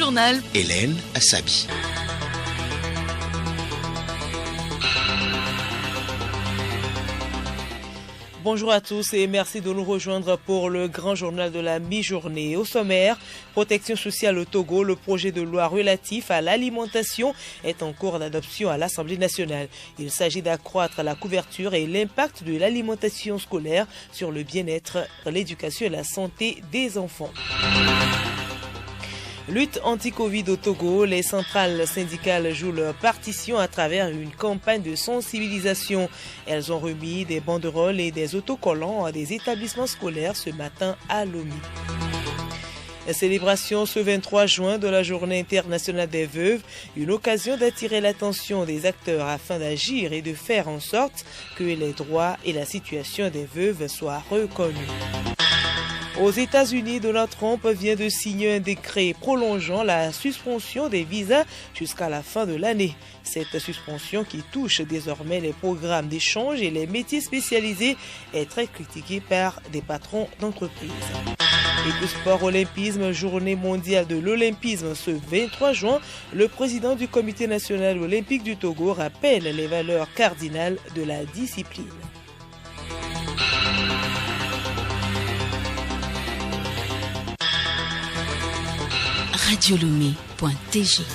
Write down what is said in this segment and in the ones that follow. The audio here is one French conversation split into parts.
journal. Hélène Assabi. Bonjour à tous et merci de nous rejoindre pour le grand journal de la mi-journée. Au sommaire, protection sociale au Togo, le projet de loi relatif à l'alimentation est en cours d'adoption à l'Assemblée nationale. Il s'agit d'accroître la couverture et l'impact de l'alimentation scolaire sur le bien-être, l'éducation et la santé des enfants. Lutte anti-Covid au Togo, les centrales syndicales jouent leur partition à travers une campagne de sensibilisation. Elles ont remis des banderoles et des autocollants à des établissements scolaires ce matin à Lomé. La célébration ce 23 juin de la Journée internationale des veuves, une occasion d'attirer l'attention des acteurs afin d'agir et de faire en sorte que les droits et la situation des veuves soient reconnus. Aux États-Unis, Donald Trump vient de signer un décret prolongeant la suspension des visas jusqu'à la fin de l'année. Cette suspension qui touche désormais les programmes d'échange et les métiers spécialisés est très critiquée par des patrons d'entreprises. Et du sport olympisme, journée mondiale de l'olympisme ce 23 juin, le président du comité national olympique du Togo rappelle les valeurs cardinales de la discipline. Radiolomé.tg.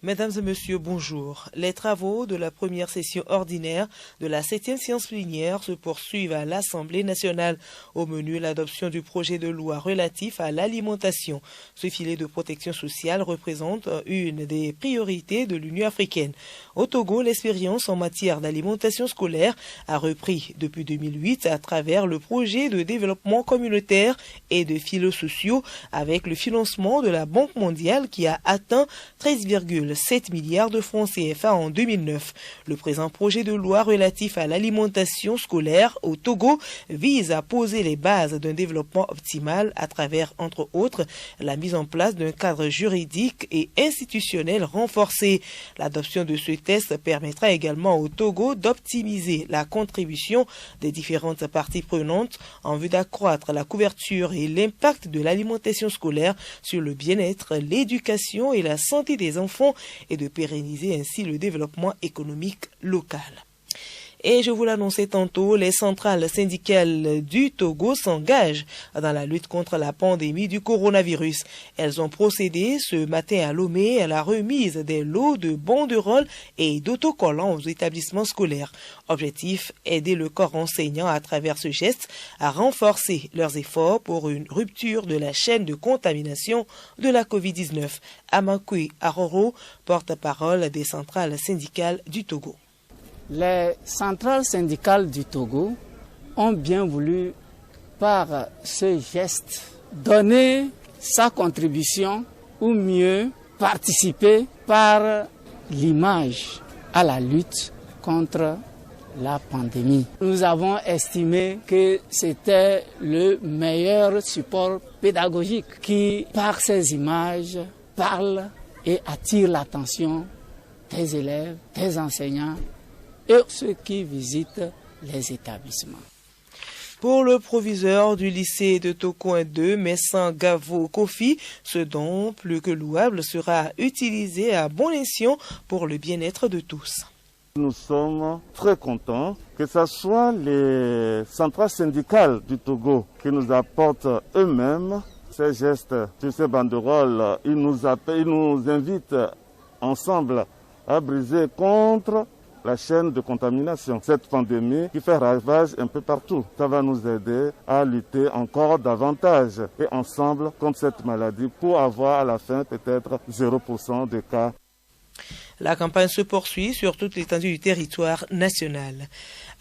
Mesdames et messieurs, bonjour. Les travaux de la première session ordinaire de la 7e séance plénière se poursuivent à l'Assemblée nationale. Au menu, l'adoption du projet de loi relatif à l'alimentation. Ce filet de protection sociale représente une des priorités de l'Union africaine. Au Togo, l'expérience en matière d'alimentation scolaire a repris depuis 2008 à travers le projet de développement communautaire et de filets sociaux avec le financement de la Banque mondiale qui a atteint 13,7 milliards de francs CFA en 2009. Le présent projet de loi relatif à l'alimentation scolaire au Togo vise à poser les bases d'un développement optimal à travers, entre autres, la mise en place d'un cadre juridique et institutionnel renforcé. L'adoption de ce texte permettra également au Togo d'optimiser la contribution des différentes parties prenantes en vue d'accroître la couverture et l'impact de l'alimentation scolaire sur le bien-être, l'éducation et la santé des enfants et de pérenniser ainsi le développement économique local. Et je vous l'annonçais tantôt, les centrales syndicales du Togo s'engagent dans la lutte contre la pandémie du coronavirus. Elles ont procédé ce matin à Lomé à la remise des lots de banderoles et d'autocollants aux établissements scolaires. Objectif, aider le corps enseignant à travers ce geste à renforcer leurs efforts pour une rupture de la chaîne de contamination de la Covid-19. Amakoui Aroro, porte-parole des centrales syndicales du Togo. Les centrales syndicales du Togo ont bien voulu, par ce geste, donner sa contribution ou mieux participer par l'image à la lutte contre la pandémie. Nous avons estimé que c'était le meilleur support pédagogique qui, par ces images, parle et attire l'attention des élèves, des enseignants et ceux qui visitent les établissements. Pour le proviseur du lycée de Tokoin 2, Messan Gavo Kofi, ce don, plus que louable, sera utilisé à bon escient pour le bien-être de tous. Nous sommes très contents que ce soit les centrales syndicales du Togo qui nous apportent eux-mêmes ces gestes, ces banderoles. Ils nous invitent ensemble à briser contre la chaîne de contamination. Cette pandémie qui fait ravage un peu partout, ça va nous aider à lutter encore davantage et ensemble contre cette maladie pour avoir à la fin peut-être 0% de cas. La campagne se poursuit sur toute l'étendue du territoire national.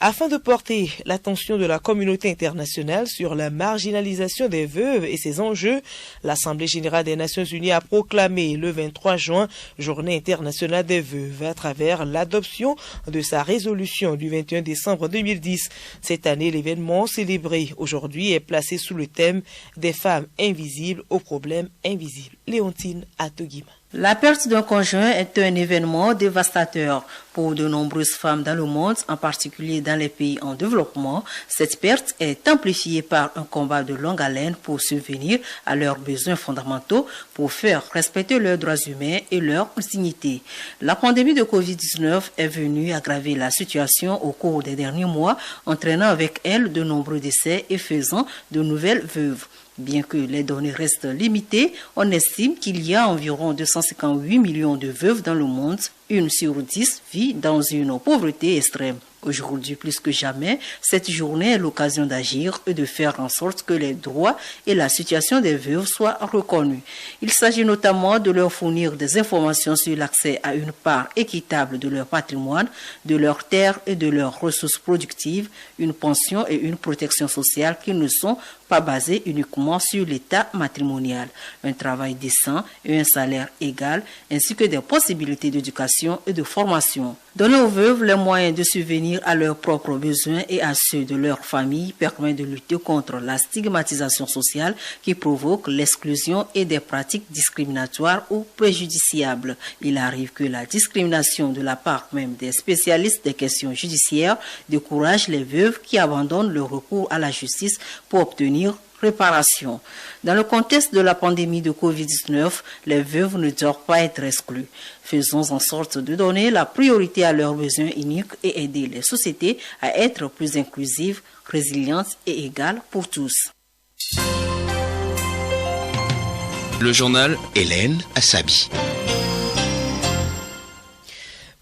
Afin de porter l'attention de la communauté internationale sur la marginalisation des veuves et ses enjeux, l'Assemblée générale des Nations unies a proclamé le 23 juin Journée internationale des veuves à travers l'adoption de sa résolution du 21 décembre 2010. Cette année, l'événement célébré aujourd'hui est placé sous le thème des femmes invisibles aux problèmes invisibles. Léontine Atogima. La perte d'un conjoint est un événement dévastateur pour de nombreuses femmes dans le monde, en particulier dans les pays en développement. Cette perte est amplifiée par un combat de longue haleine pour subvenir à leurs besoins fondamentaux, pour faire respecter leurs droits humains et leur dignité. La pandémie de Covid-19 est venue aggraver la situation au cours des derniers mois, entraînant avec elle de nombreux décès et faisant de nouvelles veuves. Bien que les données restent limitées, on estime qu'il y a environ 258 millions de veuves dans le monde. 1 sur 10 vit dans une pauvreté extrême. Aujourd'hui, plus que jamais, cette journée est l'occasion d'agir et de faire en sorte que les droits et la situation des veuves soient reconnus. Il s'agit notamment de leur fournir des informations sur l'accès à une part équitable de leur patrimoine, de leurs terres et de leurs ressources productives, une pension et une protection sociale qui ne sont pas basées uniquement sur l'état matrimonial, un travail décent et un salaire égal, ainsi que des possibilités d'éducation et de formation. Donner aux veuves les moyens de subvenir à leurs propres besoins et à ceux de leur famille permet de lutter contre la stigmatisation sociale qui provoque l'exclusion et des pratiques discriminatoires ou préjudiciables. Il arrive que la discrimination de la part même des spécialistes des questions judiciaires décourage les veuves qui abandonnent le recours à la justice pour obtenir réparation. Dans le contexte de la pandémie de Covid-19, les veuves ne doivent pas être exclues. Faisons en sorte de donner la priorité à leurs besoins uniques et aider les sociétés à être plus inclusives, résilientes et égales pour tous. Le journal Hélène Assabi.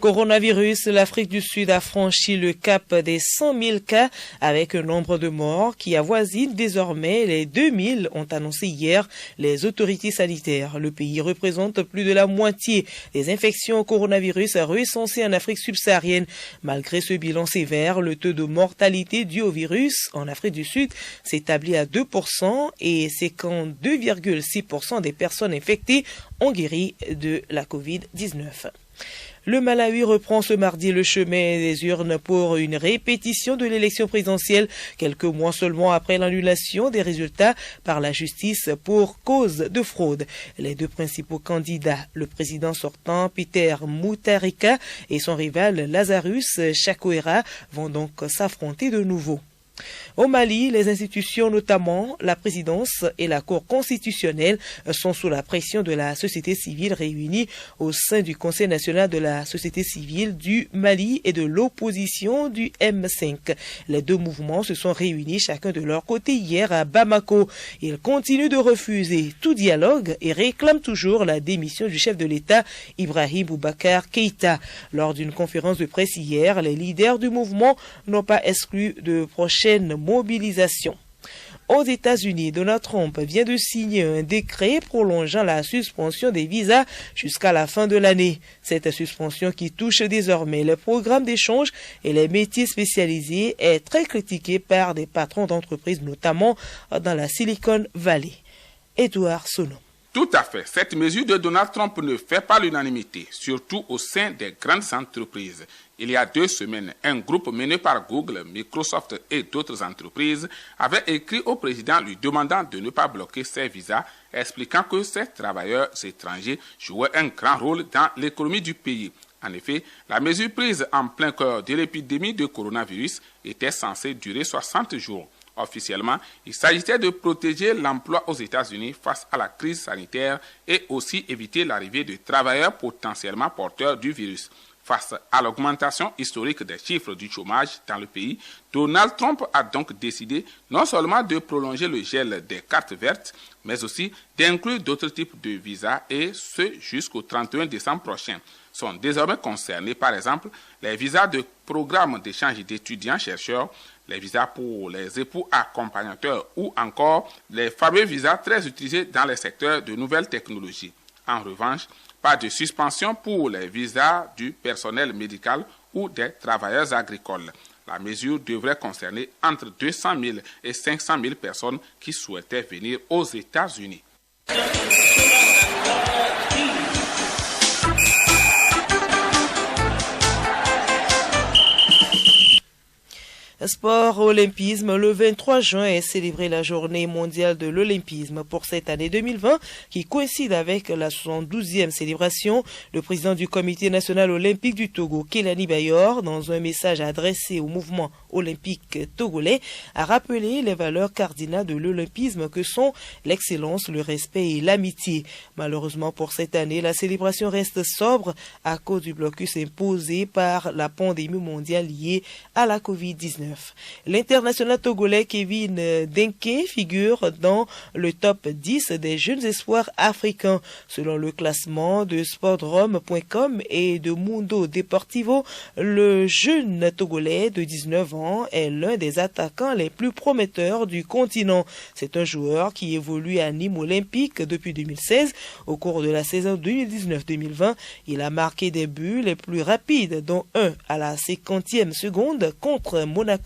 Coronavirus, l'Afrique du Sud a franchi le cap des 100 000 cas avec un nombre de morts qui avoisine désormais les 2000, ont annoncé hier les autorités sanitaires. Le pays représente plus de la moitié des infections au coronavirus recensées en Afrique subsaharienne. Malgré ce bilan sévère, le taux de mortalité dû au virus en Afrique du Sud s'établit à 2% et 52,6% des personnes infectées ont guéri de la Covid-19. Le Malawi reprend ce mardi le chemin des urnes pour une répétition de l'élection présidentielle, quelques mois seulement après l'annulation des résultats par la justice pour cause de fraude. Les deux principaux candidats, le président sortant Peter Mutharika et son rival Lazarus Chakwera, vont donc s'affronter de nouveau. Au Mali, les institutions, notamment la présidence et la Cour constitutionnelle, sont sous la pression de la société civile réunie au sein du Conseil national de la société civile du Mali et de l'opposition du M5. Les deux mouvements se sont réunis chacun de leur côté hier à Bamako. Ils continuent de refuser tout dialogue et réclament toujours la démission du chef de l'État, Ibrahim Boubacar Keïta. Lors d'une conférence de presse hier, les leaders du mouvement n'ont pas exclu de prochaines mobilisation. Aux États-Unis, Donald Trump vient de signer un décret prolongeant la suspension des visas jusqu'à la fin de l'année. Cette suspension qui touche désormais les programmes d'échange et les métiers spécialisés est très critiquée par des patrons d'entreprises, notamment dans la Silicon Valley. Édouard Sono. Tout à fait. Cette mesure de Donald Trump ne fait pas l'unanimité, surtout au sein des grandes entreprises. Il y a 2 semaines, un groupe mené par Google, Microsoft et d'autres entreprises avait écrit au président lui demandant de ne pas bloquer ses visas, expliquant que ces travailleurs étrangers jouaient un grand rôle dans l'économie du pays. En effet, la mesure prise en plein cœur de l'épidémie de coronavirus était censée durer 60 jours. Officiellement, il s'agissait de protéger l'emploi aux États-Unis face à la crise sanitaire et aussi éviter l'arrivée de travailleurs potentiellement porteurs du virus. Face à l'augmentation historique des chiffres du chômage dans le pays, Donald Trump a donc décidé non seulement de prolonger le gel des cartes vertes, mais aussi d'inclure d'autres types de visas et ce jusqu'au 31 décembre prochain. Sont désormais concernés par exemple les visas de programmes d'échange d'étudiants-chercheurs, les visas pour les époux accompagnateurs ou encore les fameux visas très utilisés dans les secteurs de nouvelles technologies. En revanche, pas de suspension pour les visas du personnel médical ou des travailleurs agricoles. La mesure devrait concerner entre 200 000 et 500 000 personnes qui souhaitaient venir aux États-Unis. Sport olympisme, le 23 juin est célébrée la journée mondiale de l'olympisme pour cette année 2020 qui coïncide avec la 72e célébration. Le président du comité national olympique du Togo, Kelani Bayor, dans un message adressé au mouvement olympique togolais, a rappelé les valeurs cardinales de l'olympisme que sont l'excellence, le respect et l'amitié. Malheureusement pour cette année, la célébration reste sobre à cause du blocus imposé par la pandémie mondiale liée à la Covid-19. L'international togolais Kevin Denke figure dans le top 10 des jeunes espoirs africains. Selon le classement de sportdrome.com et de Mundo Deportivo, le jeune togolais de 19 ans est l'un des attaquants les plus prometteurs du continent. C'est un joueur qui évolue à Nîmes Olympique depuis 2016. Au cours de la saison 2019-2020, il a marqué des buts les plus rapides, dont un à la 50e seconde contre Monaco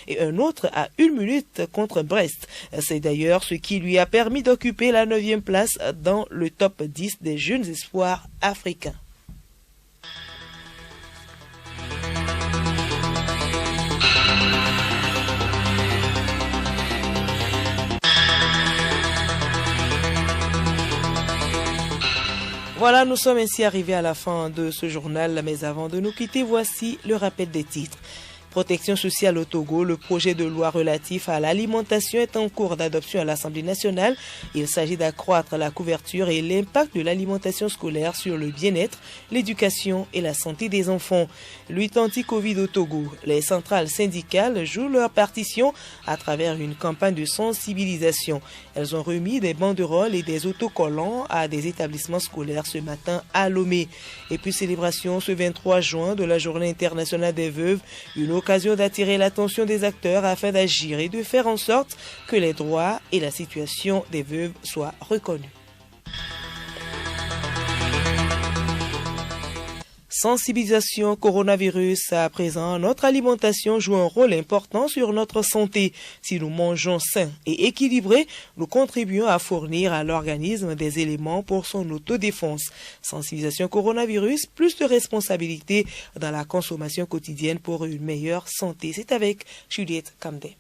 et un autre à 1 minute contre Brest. C'est d'ailleurs ce qui lui a permis d'occuper la 9e place dans le top 10 des jeunes espoirs africains. Voilà, nous sommes ainsi arrivés à la fin de ce journal, mais avant de nous quitter, voici le rappel des titres. Protection sociale au Togo, le projet de loi relatif à l'alimentation est en cours d'adoption à l'Assemblée nationale. Il s'agit d'accroître la couverture et l'impact de l'alimentation scolaire sur le bien-être, l'éducation et la santé des enfants. Lutte anti-Covid au Togo, les centrales syndicales jouent leur partition à travers une campagne de sensibilisation. Elles ont remis des banderoles et des autocollants à des établissements scolaires ce matin à Lomé. Et puis célébration ce 23 juin de la Journée internationale des veuves, une occasion d'attirer l'attention des acteurs afin d'agir et de faire en sorte que les droits et la situation des veuves soient reconnus. Sensibilisation coronavirus. À présent, notre alimentation joue un rôle important sur notre santé. Si nous mangeons sain et équilibré, nous contribuons à fournir à l'organisme des éléments pour son autodéfense. Sensibilisation coronavirus, plus de responsabilité dans la consommation quotidienne pour une meilleure santé. C'est avec Juliette Kamdé.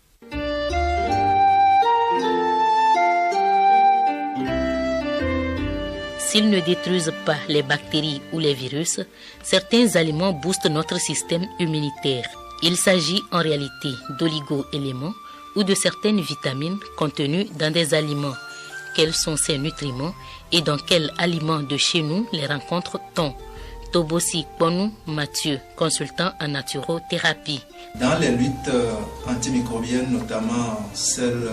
S'ils ne détruisent pas les bactéries ou les virus, certains aliments boostent notre système immunitaire. Il s'agit en réalité d'oligo-éléments ou de certaines vitamines contenues dans des aliments. Quels sont ces nutriments et dans quels aliments de chez nous les rencontre-t-on? Tobosi Kponou Mathieu, consultant en naturothérapie. Dans les luttes antimicrobiennes, notamment celles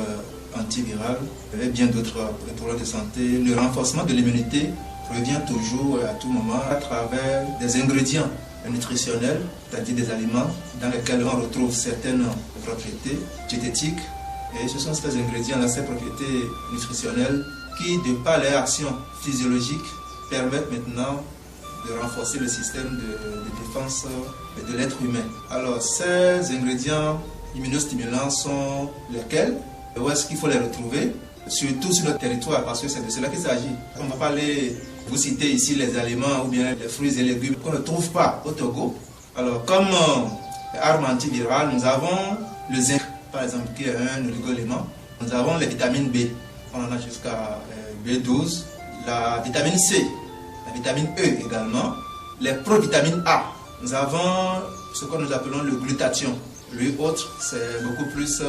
antivirales et bien d'autres problèmes de santé, le renforcement de l'immunité revient toujours à tout moment à travers des ingrédients nutritionnels, c'est-à-dire des aliments dans lesquels on retrouve certaines propriétés diététiques. Et ce sont ces ingrédients-là, ces propriétés nutritionnelles qui, de par leur action physiologique, permettent maintenant de renforcer le système de défense de l'être humain. Alors, ces ingrédients immunostimulants sont lesquels? Où est-ce qu'il faut les retrouver? Surtout sur notre territoire, parce que c'est de cela qu'il s'agit. On va pas vous citer ici les aliments ou bien les fruits et légumes qu'on ne trouve pas au Togo. Alors, comme arme antivirale, nous avons le zinc, par exemple, qui est un oligo-élément. Nous avons les vitamines B, on en a jusqu'à B12, la vitamine C, la vitamine E également, les provitamines A. Nous avons ce que nous appelons le glutathion. Lui autre, c'est beaucoup plus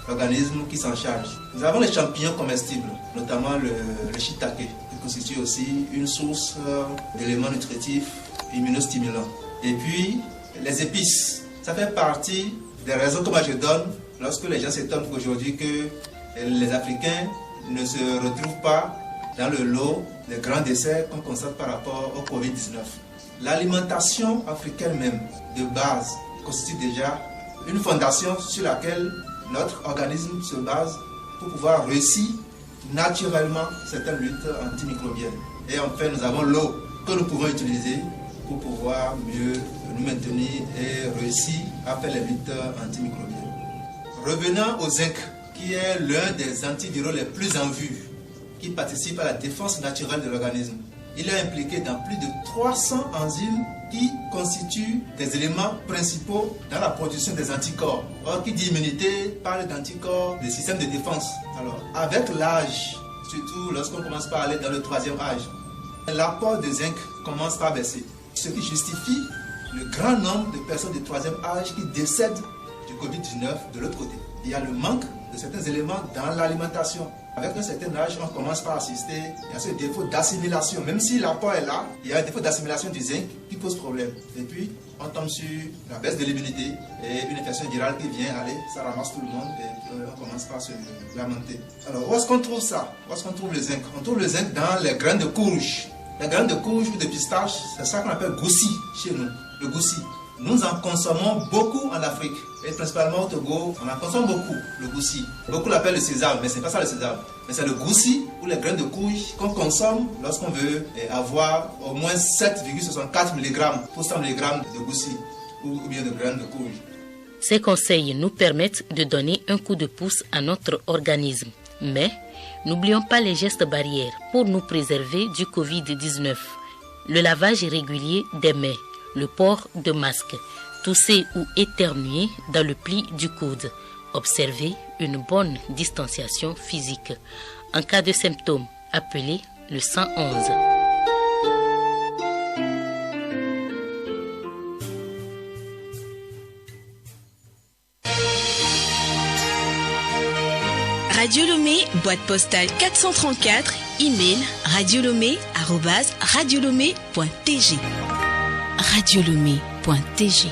l'organisme qui s'en charge. Nous avons les champignons comestibles, notamment le shiitake, qui constitue aussi une source d'éléments nutritifs immunostimulants. Et puis, les épices, ça fait partie des raisons que moi je donne lorsque les gens s'étonnent aujourd'hui que les Africains ne se retrouvent pas dans le lot des grands décès qu'on constate par rapport au Covid-19. L'alimentation africaine même, de base, constitue déjà une fondation sur laquelle notre organisme se base pour pouvoir réussir naturellement certaines luttes antimicrobiennes. Et enfin, nous avons l'eau que nous pouvons utiliser pour pouvoir mieux nous maintenir et réussir à faire les luttes antimicrobiennes. Revenant au zinc, qui est l'un des antiviraux les plus en vue, qui participe à la défense naturelle de l'organisme. il est impliqué dans plus de 300 enzymes qui constituent des éléments principaux dans la production des anticorps. Or, qui dit immunité parle d'anticorps, des systèmes de défense. Alors, avec l'âge, surtout lorsqu'on commence par aller dans le 3e âge, l'apport de zinc commence par baisser. Ce qui justifie le grand nombre de personnes du 3e âge qui décèdent du Covid-19 de l'autre côté. Il y a le manque de certains éléments dans l'alimentation. Avec un certain âge, on commence par assister à ce défaut d'assimilation. Même si l'apport est là, il y a un défaut d'assimilation du zinc qui pose problème. Et puis, on tombe sur la baisse de l'immunité et une infection virale qui vient, allez, ça ramasse tout le monde et on commence par se lamenter. Alors, où est-ce qu'on trouve ça? Où est-ce qu'on trouve le zinc? On trouve le zinc dans les graines de courge. Les graines de courge ou de pistache, c'est ça qu'on appelle goussi chez nous, le goussi. Nous en consommons beaucoup en Afrique, et principalement au Togo, on en consomme beaucoup, le goussi. Beaucoup l'appellent le sésame, mais ce n'est pas ça le sésame. Mais c'est le goussi ou les graines de courge qu'on consomme lorsqu'on veut avoir au moins 7,64 mg pour 100 mg de goussi ou bien de graines de courge. Ces conseils nous permettent de donner un coup de pouce à notre organisme. Mais n'oublions pas les gestes barrières pour nous préserver du Covid-19. Le lavage régulier des mains, le port de masques, tousser ou éternuer dans le pli du coude. Observez une bonne distanciation physique. En cas de symptômes, appelez le 111. Radio Lomé, boîte postale 434, email radiolomé@radiolomé.tg. radiolomé.tg